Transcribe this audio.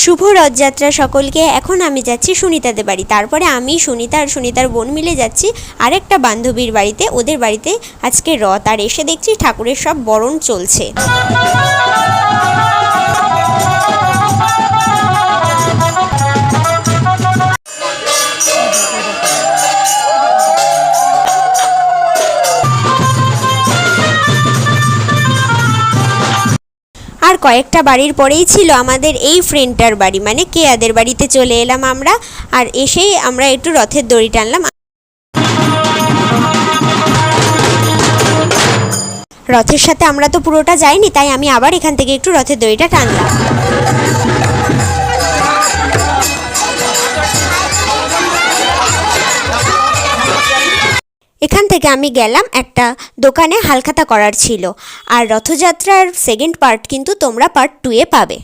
শুভ রথযাত্রা সকলকে। এখন আমি যাচ্ছি সুনিতাদের বাড়ি, তারপরে আমি সুনিতা আর সুনিতার বোন মিলে যাচ্ছি আরেকটা বান্ধবীর বাড়িতে। ওদের বাড়িতে আজকে রথ, আর এসে দেখছি ঠাকুরের সব বরণ চলছে। আর কয়েকটা বাড়ির পরেই ছিল আমাদের এই ফ্রেন্ডটার বাড়ি, মানে কেয়াদের বাড়িতে চলে এলাম আমরা। আর এসেই আমরা একটু রথের দড়ি টানলাম। রথের সাথে আমরা তো পুরোটা যাইনি, তাই আমি আবার এখান থেকে একটু রথের দড়িটা টানলাম। এখান থেকে আমি গেলাম একটা দোকানে, হালখাতা করার ছিল। আর রথযাত্রার সেকেন্ড পার্ট কিন্তু তোমরা পার্ট 2-এ পাবে।